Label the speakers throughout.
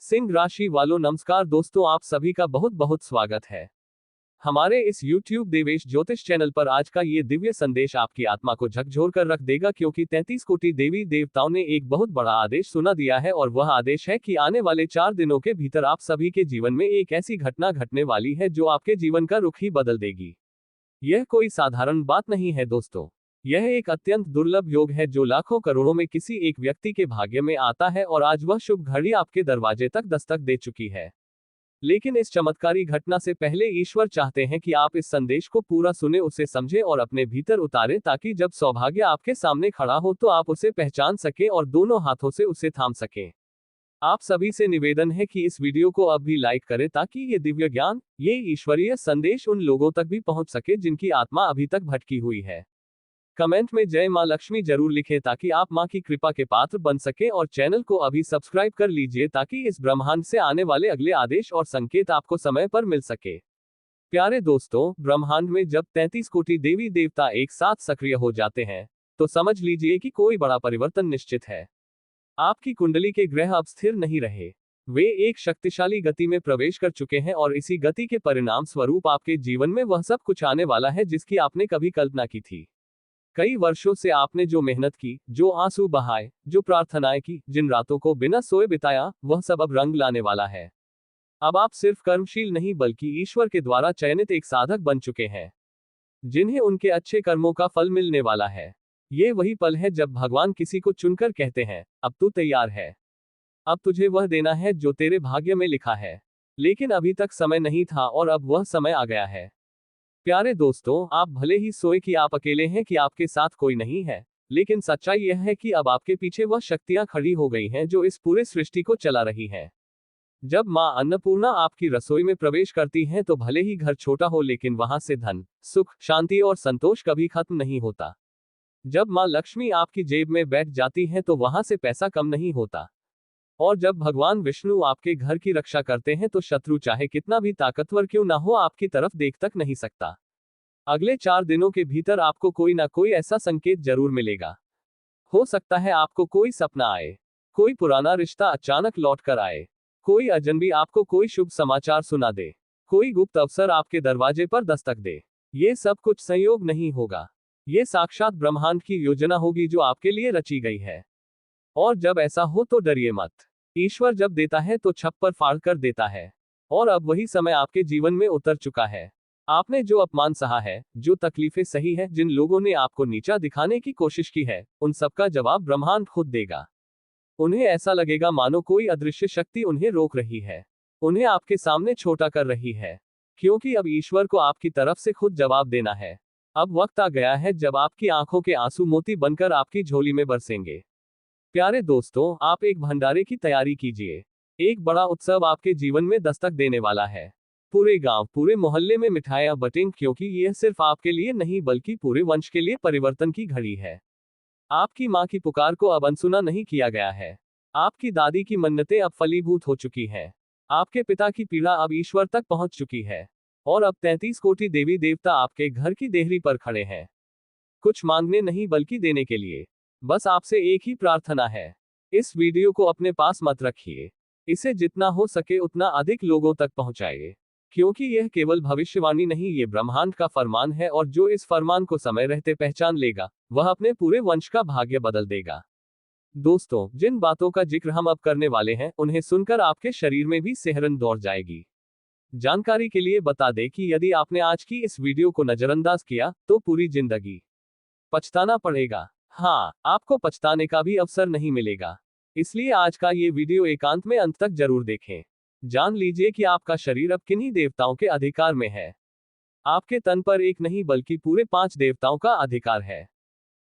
Speaker 1: सिंह राशि वालों नमस्कार दोस्तों, आप सभी का बहुत बहुत स्वागत है हमारे इस YouTube देवेश ज्योतिष चैनल पर। आज का ये दिव्य संदेश आपकी आत्मा को झकझोर कर रख देगा, क्योंकि 33 कोटि देवी देवताओं ने एक बहुत बड़ा आदेश सुना दिया है, और वह आदेश है कि आने वाले 4 दिनों के भीतर आप सभी के जीवन में एक ऐसी घटना घटने वाली है जो आपके जीवन का रुख ही बदल देगी। यह कोई साधारण बात नहीं है दोस्तों, यह एक अत्यंत दुर्लभ योग है जो लाखों करोड़ों में किसी एक व्यक्ति के भाग्य में आता है, और आज वह शुभ घड़ी आपके दरवाजे तक दस्तक दे चुकी है। लेकिन इस चमत्कारी घटना से पहले ईश्वर चाहते हैं कि आप इस संदेश को पूरा सुने, उसे समझें और अपने भीतर उतारें, ताकि जब सौभाग्य आपके सामने खड़ा हो तो आप उसे पहचान सकें और दोनों हाथों से उसे थाम सकें। आप सभी से निवेदन है कि इस वीडियो को अब भी लाइक करें, ताकि ये दिव्य ज्ञान, ये ईश्वरीय संदेश उन लोगों तक भी पहुंच सके जिनकी आत्मा अभी तक भटकी हुई है। कमेंट में जय मां लक्ष्मी जरूर लिखें, ताकि आप मां की कृपा के पात्र बन सके, और चैनल को अभी सब्सक्राइब कर लीजिए, ताकि इस ब्रह्मांड से आने वाले अगले आदेश और संकेत आपको समय पर मिल सके। प्यारे दोस्तों, ब्रह्मांड में जब 33 कोटि देवी देवता एक साथ सक्रिय हो जाते हैं, तो समझ लीजिए कि कोई बड़ा परिवर्तन निश्चित है। आपकी कुंडली के ग्रह अब स्थिर नहीं रहे, वे एक शक्तिशाली गति में प्रवेश कर चुके हैं, और इसी गति के परिणाम स्वरूप आपके जीवन में वह सब कुछ आने वाला है जिसकी आपने कभी कल्पना की थी। कई वर्षों से आपने जो मेहनत की, जो आंसू बहाए, जो प्रार्थनाएं की, जिन रातों को बिना सोए बिताया, वह सब अब रंग लाने वाला है। अब आप सिर्फ कर्मशील नहीं बल्कि ईश्वर के द्वारा चयनित एक साधक बन चुके हैं, जिन्हें उनके अच्छे कर्मों का फल मिलने वाला है। ये वही पल है जब भगवान किसी को चुनकर कहते हैं, अब तू तैयार है, अब तुझे वह देना है जो तेरे भाग्य में लिखा है। लेकिन अभी तक समय नहीं था, और अब वह समय आ गया है। प्यारे दोस्तों, आप भले ही सोए कि आप अकेले हैं, कि आपके साथ कोई नहीं है, लेकिन सच्चाई यह है कि अब आपके पीछे वह शक्तियां खड़ी हो गई हैं जो इस पूरे सृष्टि को चला रही हैं। जब मां अन्नपूर्णा आपकी रसोई में प्रवेश करती हैं, तो भले ही घर छोटा हो, लेकिन वहां से धन, सुख, शांति और संतोष कभी खत्म नहीं होता। जब मां लक्ष्मी आपकी जेब में बैठ जाती हैं, तो वहां से पैसा कम नहीं होता। और जब भगवान विष्णु आपके घर की रक्षा करते हैं, तो शत्रु चाहे कितना भी ताकतवर क्यों ना हो, आपकी तरफ देख तक नहीं सकता। अगले 4 दिनों के भीतर आपको कोई ना कोई ऐसा संकेत जरूर मिलेगा। हो सकता है आपको कोई सपना आए, कोई पुराना रिश्ता अचानक लौट कर आए, कोई अजनबी आपको कोई शुभ समाचार सुना दे, कोई गुप्त अवसर आपके दरवाजे पर दस्तक दे। ये सब कुछ संयोग नहीं होगा, ये साक्षात ब्रह्मांड की योजना होगी जो आपके लिए रची गई है। और जब ऐसा हो तो डरिए मत। ईश्वर जब देता है तो छप्पर फाड़ कर देता है, और अब वही समय आपके जीवन में उतर चुका है। आपने जो अपमान सहा है, जो तकलीफें सही है, जिन लोगों ने आपको नीचा दिखाने की कोशिश की है, उन सबका जवाब ब्रह्मांड खुद देगा। उन्हें ऐसा लगेगा मानो कोई अदृश्य शक्ति उन्हें रोक रही है, उन्हें आपके सामने छोटा कर रही है, क्योंकि अब ईश्वर को आपकी तरफ से खुद जवाब देना है। अब वक्त आ गया है जब आपकी आंखों के आंसू मोती बनकर आपकी झोली में बरसेंगे। प्यारे दोस्तों, आप एक भंडारे की तैयारी कीजिए। एक बड़ा उत्सव आपके जीवन में दस्तक देने वाला है। पूरे गांव, पूरे मोहल्ले में मिठाइयां बटें, क्योंकि यह सिर्फ आपके लिए नहीं बल्कि पूरे वंश के लिए परिवर्तन की घड़ी है। आपकी मां की पुकार को अब अनसुना नहीं किया गया है। आपकी दादी की मन्नतें अब फलीभूत हो चुकी हैं। आपके पिता की पीड़ा अब ईश्वर तक पहुंच चुकी है, और अब 33 कोटि देवी देवता आपके घर की देहरी पर खड़े हैं, कुछ मांगने नहीं बल्कि देने के लिए। बस आपसे एक ही प्रार्थना है, इस वीडियो को अपने पास मत रखिए, इसे जितना हो सके उतना अधिक लोगों तक पहुंचाइए, क्योंकि यह केवल भविष्यवाणी नहीं, ये ब्रह्मांड का फरमान है, और जो इस फरमान को समय रहते पहचान लेगा, वह अपने पूरे वंश का भाग्य बदल देगा। दोस्तों, जिन बातों का जिक्र हम अब करने वाले हैं, उन्हें सुनकर आपके शरीर में भी सिहरन दौड़ जाएगी। जानकारी के लिए बता दें कि यदि आपने आज की इस वीडियो को नजरअंदाज किया, तो पूरी जिंदगी पछताना पड़ेगा। हाँ, आपको पछताने का भी अवसर नहीं मिलेगा। इसलिए आज का ये वीडियो एकांत में अंत तक जरूर देखें। जान लीजिए कि आपका शरीर अब किन्हीं देवताओं के अधिकार में है। आपके तन पर एक नहीं बल्कि पूरे 5 देवताओं का अधिकार है।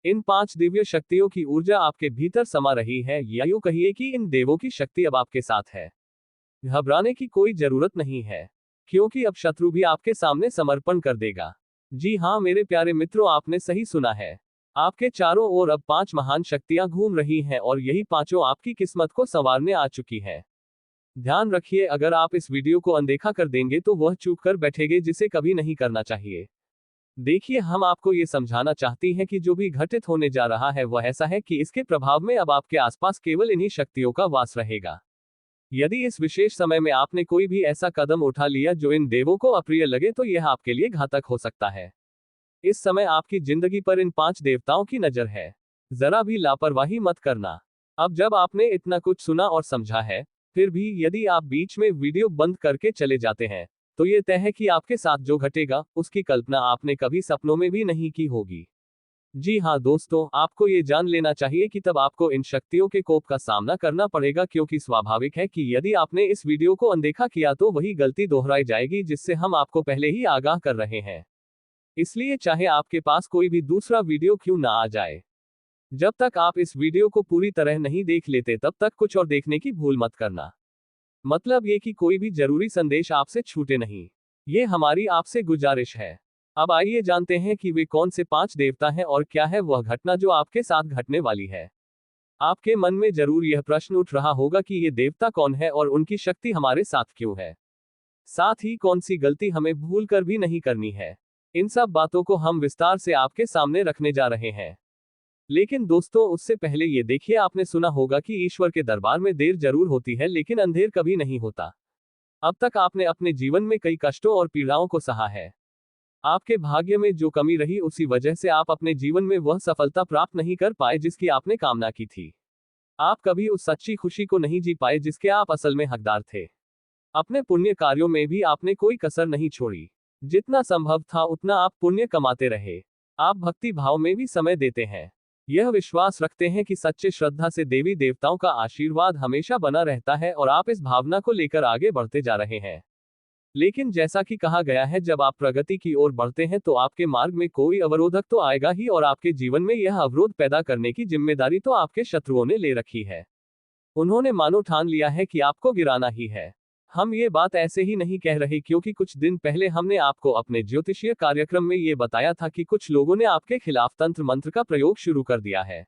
Speaker 1: इन 5 दिव्य शक्तियों की ऊर्जा आपके भीतर समा रही है, या यूं कहिए कि इन देवों की शक्ति अब आपके साथ है। घबराने की कोई जरूरत नहीं है, क्योंकि अब शत्रु भी आपके सामने समर्पण कर देगा। जी हाँ मेरे प्यारे मित्रों, आपने सही सुना है। आपके चारों ओर अब 5 महान शक्तियां घूम रही हैं, और यही पांचों आपकी किस्मत को संवारने आ चुकी हैं। ध्यान रखिए, अगर आप इस वीडियो को अनदेखा कर देंगे तो वह चूक कर बैठेंगे, जिसे कभी नहीं करना चाहिए। देखिए, हम आपको ये समझाना चाहती हैं कि जो भी घटित होने जा रहा है वह ऐसा है कि इसके प्रभाव में अब आपके आसपास केवल इन्हीं शक्तियों का वास रहेगा। यदि इस विशेष समय में आपने कोई भी ऐसा कदम उठा लिया जो इन देवों को अप्रिय लगे तो यह आपके लिए घातक हो सकता है। इस समय आपकी जिंदगी पर इन 5 देवताओं की नजर है। जरा भी लापरवाही मत करना। अब जब आपने इतना कुछ सुना और समझा है, फिर भी यदि आप बीच में वीडियो बंद करके चले जाते हैं, तो ये तय है कि आपके साथ जो घटेगा, उसकी कल्पना आपने कभी सपनों में भी नहीं की होगी। जी हाँ दोस्तों, आपको ये जान लेना चाहिए कि तब आपको इन शक्तियों के कोप का सामना करना पड़ेगा, क्योंकि स्वाभाविक है कि यदि आपने इस वीडियो को अनदेखा किया तो वही गलती दोहराई जाएगी जिससे हम आपको पहले ही आगाह कर रहे हैं। इसलिए चाहे आपके पास कोई भी दूसरा वीडियो क्यों ना आ जाए, जब तक आप इस वीडियो को पूरी तरह नहीं देख लेते तब तक कुछ और देखने की भूल मत करना। मतलब ये कि कोई भी जरूरी संदेश आपसे छूटे नहीं। ये हमारी आपसे गुजारिश है। अब आइए जानते हैं कि वे कौन से 5 देवता हैं और क्या है वह घटना जो आपके साथ घटने वाली है। आपके मन में जरूर यह प्रश्न उठ रहा होगा कि ये देवता कौन है और उनकी शक्ति हमारे साथ क्यों है। साथ ही कौन सी गलती हमें भूल कर भी नहीं करनी है। इन सब बातों को हम विस्तार से आपके सामने रखने जा रहे हैं। लेकिन दोस्तों, उससे पहले ये देखिए, आपने सुना होगा कि ईश्वर के दरबार में देर जरूर होती है लेकिन अंधेर कभी नहीं होता। अब तक आपने अपने जीवन में कई कष्टों और पीड़ाओं को सहा है। आपके भाग्य में जो कमी रही उसी वजह से आप अपने जीवन में वह सफलता प्राप्त नहीं कर पाए जिसकी आपने कामना की थी। आप कभी उस सच्ची खुशी को नहीं जी पाए जिसके आप असल में हकदार थे। अपने पुण्य कार्यों में भी आपने कोई कसर नहीं छोड़ी। जितना संभव था उतना आप पुण्य कमाते रहे। आप भक्ति भाव में भी समय देते हैं। यह विश्वास रखते हैं कि सच्चे श्रद्धा से देवी देवताओं का आशीर्वाद हमेशा बना रहता है और आप इस भावना को लेकर आगे बढ़ते जा रहे हैं। लेकिन जैसा कि कहा गया है, जब आप प्रगति की ओर बढ़ते हैं तो आपके मार्ग में कोई अवरोधक तो आएगा ही, और आपके जीवन में यह अवरोध पैदा करने की जिम्मेदारी तो आपके शत्रुओं ने ले रखी है। उन्होंने मानो ठान लिया है कि आपको गिराना ही है। हम ये बात ऐसे ही नहीं कह रहे, क्योंकि कुछ दिन पहले हमने आपको अपने ज्योतिषीय कार्यक्रम में ये बताया था कि कुछ लोगों ने आपके खिलाफ तंत्र मंत्र का प्रयोग शुरू कर दिया है।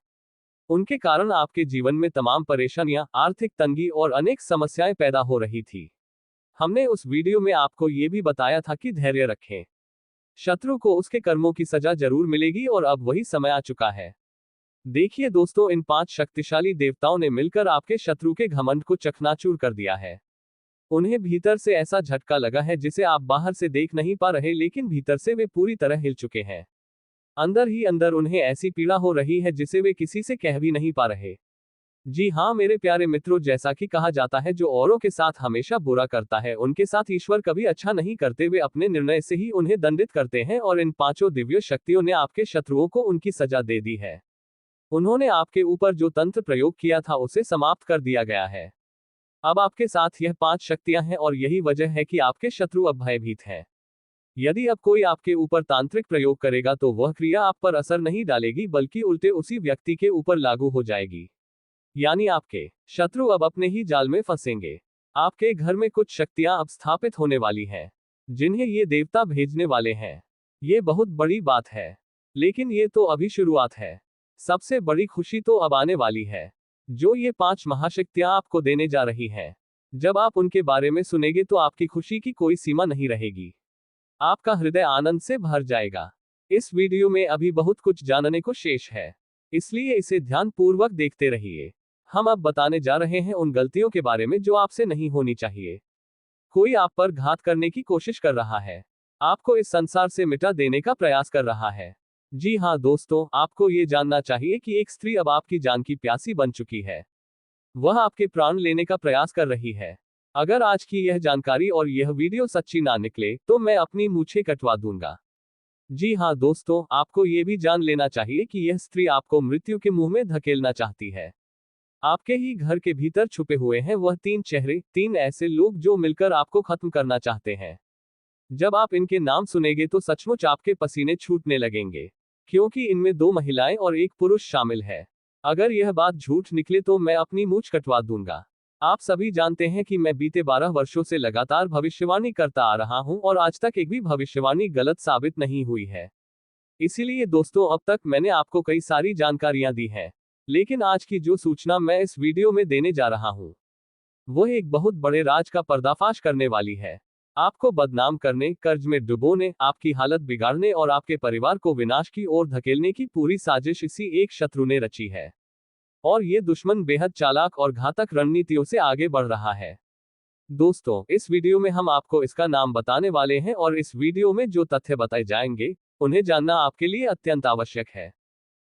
Speaker 1: उनके कारण आपके जीवन में तमाम परेशानियां, आर्थिक तंगी और अनेक समस्याएं पैदा हो रही थी। हमने उस वीडियो में आपको ये भी बताया था कि धैर्य रखें। शत्रु को उसके कर्मों की सजा जरूर मिलेगी और अब वही समय आ चुका है। देखिए दोस्तों, इन 5 शक्तिशाली देवताओं ने मिलकर आपके शत्रु के घमंड को चकनाचूर कर दिया है। उन्हें भीतर से ऐसा झटका लगा है जिसे आप बाहर से देख नहीं पा रहे, लेकिन भीतर से वे पूरी तरह हिल चुके हैं। अंदर ही अंदर उन्हें ऐसी पीड़ा हो रही है जिसे वे किसी से कह भी नहीं पा रहे। जी हाँ मेरे प्यारे मित्रों, जैसा कि कहा जाता है, जो औरों के साथ हमेशा बुरा करता है उनके साथ ईश्वर कभी अच्छा नहीं करते। वे अपने निर्णय से ही उन्हें दंडित करते हैं, और इन 5 दिव्य शक्तियों ने आपके शत्रुओं को उनकी सजा दे दी है। उन्होंने आपके ऊपर जो तंत्र प्रयोग किया था उसे समाप्त कर दिया गया है। अब आपके साथ यह 5 शक्तियां हैं और यही वजह है कि आपके शत्रु अब भयभीत हैं। यदि अब कोई आपके ऊपर तांत्रिक प्रयोग करेगा तो वह क्रिया आप पर असर नहीं डालेगी, बल्कि उल्टे उसी व्यक्ति के ऊपर लागू हो जाएगी। यानी आपके शत्रु अब अपने ही जाल में फंसेंगे। आपके घर में कुछ शक्तियां अब स्थापित होने वाली हैं, जिन्हें ये देवता भेजने वाले हैं। ये बहुत बड़ी बात है, लेकिन ये तो अभी शुरुआत है। सबसे बड़ी खुशी तो अब आने वाली है, जो ये 5 महाशक्तियां आपको देने जा रही हैं। जब आप उनके बारे में सुनेंगे तो आपकी खुशी की कोई सीमा नहीं रहेगी। आपका हृदय आनंद से भर जाएगा। इस वीडियो में अभी बहुत कुछ जानने को शेष है, इसलिए इसे ध्यानपूर्वक देखते रहिए। हम अब बताने जा रहे हैं उन गलतियों के बारे में जो आपसे नहीं होनी चाहिए। कोई आप पर घात करने की कोशिश कर रहा है, आपको इस संसार से मिटा देने का प्रयास कर रहा है। जी हाँ दोस्तों, आपको ये जानना चाहिए कि एक स्त्री अब आपकी जान की प्यासी बन चुकी है। वह आपके प्राण लेने का प्रयास कर रही है। अगर आज की यह जानकारी और यह वीडियो सच्ची ना निकले तो मैं अपनी मूछें कटवा दूंगा। जी हाँ दोस्तों, आपको ये भी जान लेना चाहिए कि यह स्त्री आपको मृत्यु के मुंह में धकेलना चाहती है। आपके ही घर के भीतर छुपे हुए हैं वह 3 चेहरे, 3 ऐसे लोग जो मिलकर आपको खत्म करना चाहते हैं। जब आप इनके नाम सुनेंगे तो सचमुच आपके पसीने छूटने लगेंगे, क्योंकि इनमें 2 महिलाएं और 1 पुरुष शामिल है। अगर यह बात झूठ निकले तो मैं अपनी मूंछ कटवा दूंगा। आप सभी जानते हैं कि मैं बीते 12 वर्षों से लगातार भविष्यवाणी करता आ रहा हूं और आज तक एक भी भविष्यवाणी गलत साबित नहीं हुई है। इसीलिए दोस्तों, अब तक मैंने आपको कई सारी जानकारियां दी हैं, लेकिन आज की जो सूचना मैं इस वीडियो में देने जा रहा हूं, वह एक बहुत बड़े राज का पर्दाफाश करने वाली है। आपको बदनाम करने, कर्ज में डुबोने, आपकी हालत बिगाड़ने और आपके परिवार को विनाश की ओर धकेलने की पूरी साजिश इसी एक शत्रु ने रची है। और ये दुश्मन बेहद चालाक और घातक रणनीतियों से आगे बढ़ रहा है। दोस्तों, इस वीडियो में हम आपको इसका नाम बताने वाले हैं और इस वीडियो में जो तथ्य बताए जाएंगे, उन्हें जानना आपके लिए अत्यंत आवश्यक है।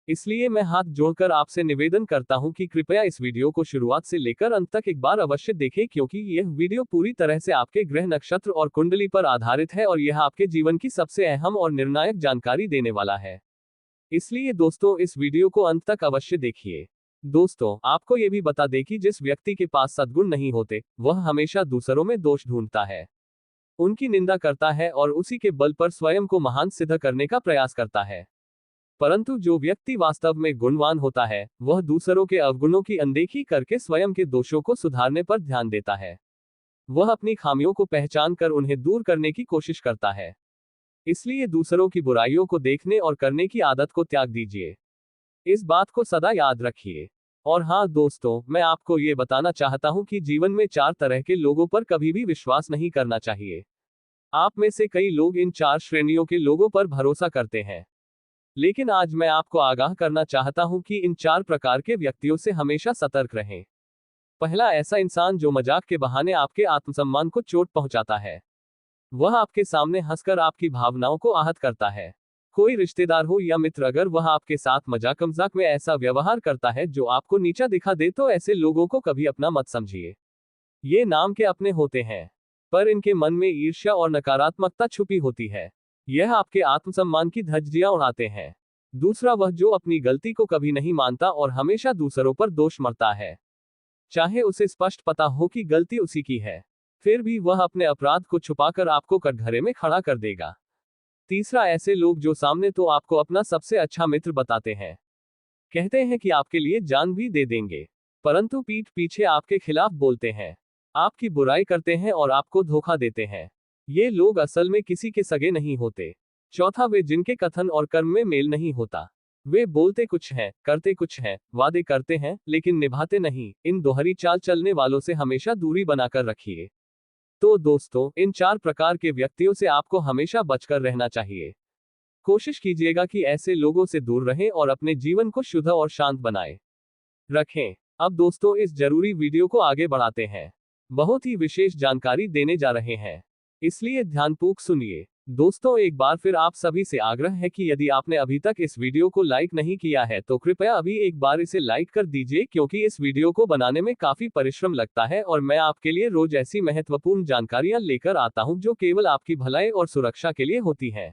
Speaker 1: इसलिए मैं हाथ जोड़कर आपसे निवेदन करता हूं कि कृपया इस वीडियो को शुरुआत से लेकर अंत तक एक बार अवश्य देखें, क्योंकि यह वीडियो पूरी तरह से आपके ग्रह नक्षत्र और कुंडली पर आधारित है और यह आपके जीवन की सबसे अहम और निर्णायक जानकारी देने वाला है। इसलिए दोस्तों, इस वीडियो को अंत तक अवश्य देखिए। दोस्तों, आपको ये भी बता दें कि जिस व्यक्ति के पास सद्गुण नहीं होते, वह हमेशा दूसरों में दोष ढूंढता है, उनकी निंदा करता है और उसी के बल पर स्वयं को महान सिद्ध करने का प्रयास करता है। परंतु जो व्यक्ति वास्तव में गुणवान होता है, वह दूसरों के अवगुणों की अनदेखी करके स्वयं के दोषों को सुधारने पर ध्यान देता है। वह अपनी खामियों को पहचान कर उन्हें दूर करने की कोशिश करता है। इसलिए दूसरों की बुराइयों को देखने और करने की आदत को त्याग दीजिए। इस बात को सदा याद रखिए। और हाँ दोस्तों, मैं आपको ये बताना चाहता हूँ कि जीवन में 4 तरह के लोगों पर कभी भी विश्वास नहीं करना चाहिए। आप में से कई लोग इन 4 श्रेणियों के लोगों पर भरोसा करते हैं, लेकिन आज मैं आपको आगाह करना चाहता हूं कि इन 4 प्रकार के व्यक्तियों से हमेशा सतर्क रहें। पहला, ऐसा इंसान जो मजाक के बहाने आपके आत्मसम्मान को चोट पहुंचाता है। वह आपके सामने हंसकर आपकी भावनाओं को आहत करता है। कोई रिश्तेदार हो या मित्र, अगर वह आपके साथ मजाक मजाक में ऐसा व्यवहार करता है जो आपको नीचा दिखा दे, तो ऐसे लोगों को कभी अपना मत समझिए। ये नाम के अपने होते हैं, पर इनके मन में ईर्ष्या और नकारात्मकता छुपी होती है। यह आपके आत्मसम्मान की धज्जियां उड़ाते हैं। दूसरा, वह जो अपनी गलती को कभी नहीं मानता और हमेशा दूसरों पर दोष मढ़ता है। चाहे उसे स्पष्ट पता हो कि गलती उसी की है, फिर भी वह अपने अपराध को छुपाकर आपको कटघरे में खड़ा कर देगा। तीसरा, ऐसे लोग जो सामने तो आपको अपना सबसे अच्छा मित्र बताते हैं, कहते हैं कि आपके लिए जान भी दे देंगे, परंतु पीठ पीछे आपके खिलाफ बोलते हैं, आपकी बुराई करते हैं और आपको धोखा देते हैं। ये लोग असल में किसी के सगे नहीं होते। चौथा, वे जिनके कथन और कर्म में मेल नहीं होता। वे बोलते कुछ हैं, करते कुछ हैं, वादे करते हैं लेकिन निभाते नहीं। इन दोहरी चाल चलने वालों से हमेशा दूरी बनाकर रखिए। तो दोस्तों, इन 4 प्रकार के व्यक्तियों से आपको हमेशा बचकर रहना चाहिए। कोशिश कीजिएगा कि ऐसे लोगों से दूर रहें और अपने जीवन को शुद्ध और शांत बनाए रखें। अब दोस्तों, इस जरूरी वीडियो को आगे बढ़ाते हैं। बहुत ही विशेष जानकारी देने जा रहे हैं, इसलिए ध्यानपूर्वक सुनिए। दोस्तों, एक बार फिर आप सभी से आग्रह है कि यदि आपने अभी तक इस वीडियो को लाइक नहीं किया है तो कृपया अभी एक बार इसे लाइक कर दीजिए, क्योंकि इस वीडियो को बनाने में काफी परिश्रम लगता है और मैं आपके लिए रोज ऐसी महत्वपूर्ण जानकारियां लेकर आता हूं जो केवल आपकी भलाई और सुरक्षा के लिए होती है।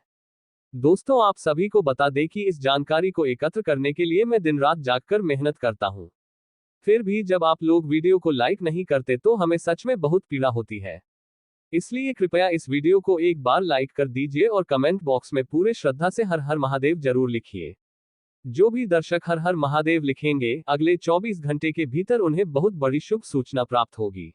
Speaker 1: दोस्तों, आप सभी को बता दें कि इस जानकारी को एकत्र करने के लिए मैं दिन रात जागकर मेहनत करता हूं। फिर भी जब आप लोग वीडियो को लाइक नहीं करते तो हमें सच में बहुत पीड़ा होती है। इसलिए कृपया इस वीडियो को एक बार लाइक कर दीजिए और कमेंट बॉक्स में पूरे श्रद्धा से हर हर महादेव जरूर लिखिए। जो भी दर्शक हर हर महादेव लिखेंगे, अगले 24 घंटे के भीतर उन्हें बहुत बड़ी शुभ सूचना प्राप्त होगी,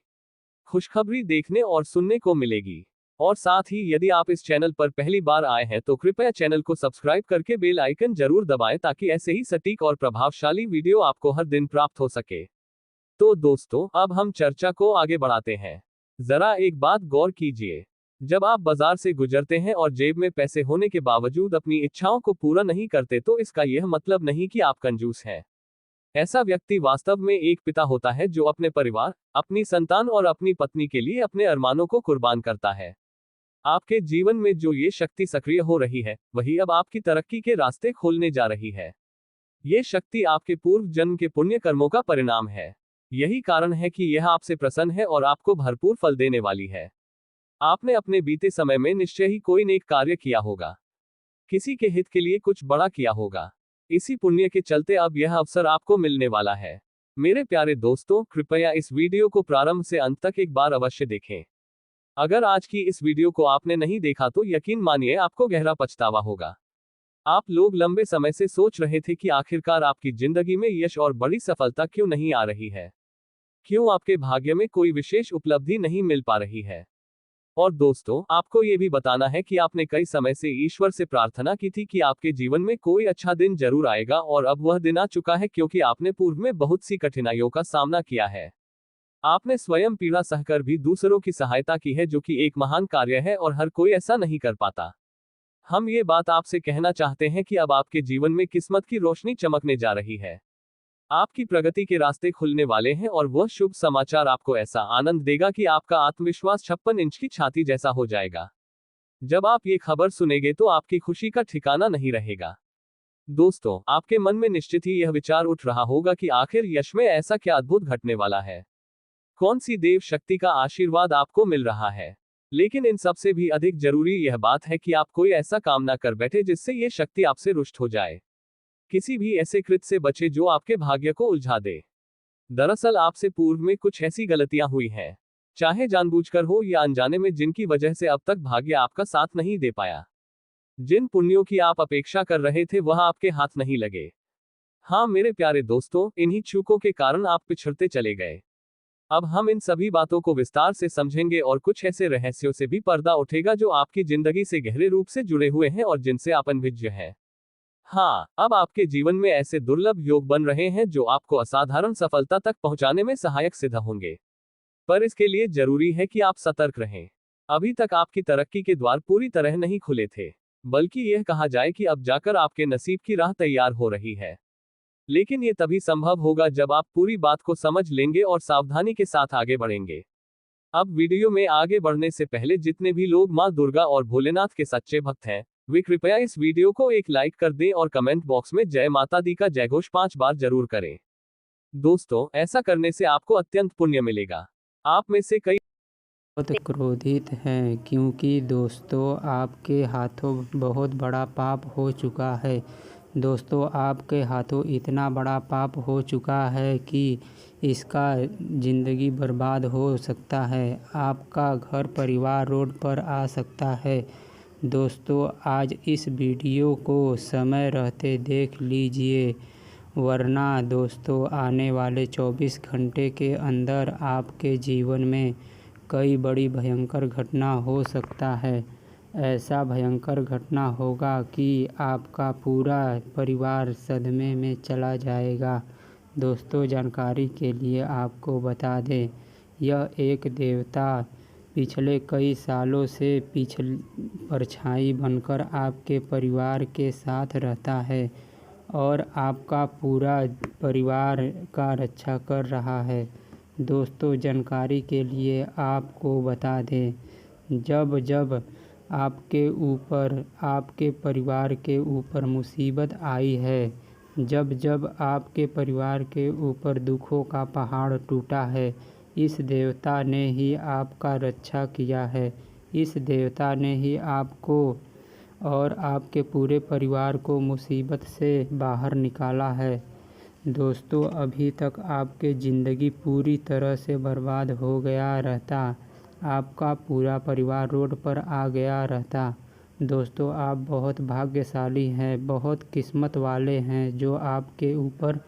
Speaker 1: खुशखबरी देखने और सुनने को मिलेगी। और साथ ही यदि आप इस चैनल पर पहली बार आए हैं तो कृपया चैनल को सब्सक्राइब करके बेल आइकन जरूर दबाएं, ताकि ऐसे ही सटीक और प्रभावशाली वीडियो आपको हर दिन प्राप्त हो सके। तो दोस्तों, अब हम चर्चा को आगे बढ़ाते हैं। जरा एक बात गौर कीजिए, जब आप बाजार से गुजरते हैं और जेब में पैसे होने के बावजूद अपनी इच्छाओं को पूरा नहीं करते, तो इसका यह मतलब नहीं कि आप कंजूस हैं। ऐसा व्यक्ति वास्तव में एक पिता होता है जो अपने परिवार, अपनी संतान और अपनी पत्नी के लिए अपने अरमानों को कुर्बान करता है। आपके जीवन में जो ये शक्ति सक्रिय हो रही है, वही अब आपकी तरक्की के रास्ते खोलने जा रही है। ये शक्ति आपके पूर्व जन्म के पुण्य कर्मों का परिणाम है। यही कारण है कि यह आपसे प्रसन्न है और आपको भरपूर फल देने वाली है। आपने अपने बीते समय में निश्चय ही कोई नेक कार्य किया होगा, किसी के हित के लिए कुछ बड़ा किया होगा। इसी पुण्य के चलते अब यह अवसर आपको मिलने वाला है। मेरे प्यारे दोस्तों, कृपया इस वीडियो को प्रारंभ से अंत तक एक बार अवश्य देखें। अगर आज की इस वीडियो को आपने नहीं देखा तो यकीन मानिए आपको गहरा पछतावा होगा। आप लोग लंबे समय से सोच रहे थे कि आखिरकार आपकी जिंदगी में यश और बड़ी सफलता क्यों नहीं आ रही है, क्यों आपके भाग्य में कोई विशेष उपलब्धि नहीं मिल पा रही है। और दोस्तों, आपको ये भी बताना है कि आपने कई समय से ईश्वर से प्रार्थना की थी कि आपके जीवन में कोई अच्छा दिन जरूर आएगा, और अब वह दिन आ चुका है, क्योंकि आपने पूर्व में बहुत सी कठिनाइयों का सामना किया है। आपने स्वयं पीड़ा सहकर भी दूसरों की सहायता की है, जो कि एक महान कार्य है और हर कोई ऐसा नहीं कर पाता। हम ये बात आपसे कहना चाहते हैं कि अब आपके जीवन में किस्मत की रोशनी चमकने जा रही है। आपकी प्रगति के रास्ते खुलने वाले हैं और वह शुभ समाचार आपको ऐसा आनंद देगा कि आपका आत्मविश्वास 56 इंच की छाती जैसा हो जाएगा। जब आप ये खबर सुनेंगे तो आपकी खुशी का ठिकाना नहीं रहेगा। दोस्तों, आपके मन में निश्चित ही यह विचार उठ रहा होगा कि आखिर यश में ऐसा क्या अद्भुत घटने वाला है। कौन सी देव शक्ति का आशीर्वाद आपको मिल रहा है। लेकिन इन सबसे भी अधिक जरूरी यह बात है कि आप कोई ऐसा काम ना कर बैठे जिससे ये शक्ति आपसे रुष्ट हो जाए। किसी भी ऐसे कृत्य से बचे जो आपके भाग्य को उलझा दे। दरअसल आपसे पूर्व में कुछ ऐसी गलतियां हुई हैं, चाहे जानबूझकर हो या अनजाने में, जिनकी वजह से अब तक भाग्य आपका साथ नहीं दे पाया। जिन पुण्यों की आप अपेक्षा कर रहे थे वह आपके हाथ नहीं लगे। हाँ मेरे प्यारे दोस्तों, इन्हीं चूकों के कारण आप पिछड़ते चले गए। अब हम इन सभी बातों को विस्तार से समझेंगे और कुछ ऐसे रहस्यों से भी पर्दा उठेगा जो आपकी जिंदगी से गहरे रूप से जुड़े हुए हैं और जिनसे आप अनभिज्ञ हैं। हाँ, अब आपके जीवन में ऐसे दुर्लभ योग बन रहे हैं जो आपको असाधारण सफलता तक पहुंचाने में सहायक सिद्ध होंगे। पर इसके लिए जरूरी है कि आप सतर्क रहें। अभी तक आपकी तरक्की के द्वार पूरी तरह नहीं खुले थे, बल्कि यह कहा जाए कि अब जाकर आपके नसीब की राह तैयार हो रही है। लेकिन ये तभी संभव होगा जब आप पूरी बात को समझ लेंगे और सावधानी के साथ आगे बढ़ेंगे। अब वीडियो में आगे बढ़ने से पहले जितने भी लोग मां दुर्गा और भोलेनाथ के सच्चे भक्त हैं, वे कृपया इस वीडियो को एक लाइक कर दें और कमेंट बॉक्स में जय माता दी का जयघोष 5 बार जरूर करें। दोस्तों, ऐसा करने से आपको अत्यंत पुण्य मिलेगा। आप में से कई
Speaker 2: बहुत क्रोधित हैं क्योंकि दोस्तों आपके हाथों बहुत बड़ा पाप हो चुका है। दोस्तों आपके हाथों इतना बड़ा पाप हो चुका है कि इसका ज़िंदगी बर्बाद हो सकता है। आपका घर परिवार रोड पर आ सकता है। दोस्तों आज इस वीडियो को समय रहते देख लीजिए, वरना दोस्तों आने वाले 24 घंटे के अंदर आपके जीवन में कई बड़ी भयंकर घटना हो सकता है। ऐसा भयंकर घटना होगा कि आपका पूरा परिवार सदमे में चला जाएगा। दोस्तों जानकारी के लिए आपको बता दें, यह एक देवता पिछले कई सालों से परछाई बनकर आपके परिवार के साथ रहता है और आपका पूरा परिवार का रक्षा कर रहा है। दोस्तों जानकारी के लिए आपको बता दें, जब जब आपके ऊपर, आपके परिवार के ऊपर मुसीबत आई है, जब जब आपके परिवार के ऊपर दुखों का पहाड़ टूटा है, इस देवता ने ही आपका रक्षा किया है। इस देवता ने ही आपको और आपके पूरे परिवार को मुसीबत से बाहर निकाला है। दोस्तों अभी तक आपकी ज़िंदगी पूरी तरह से बर्बाद हो गया रहता, आपका पूरा परिवार रोड पर आ गया रहता। दोस्तों आप बहुत भाग्यशाली हैं, बहुत किस्मत वाले हैं जो आपके ऊपर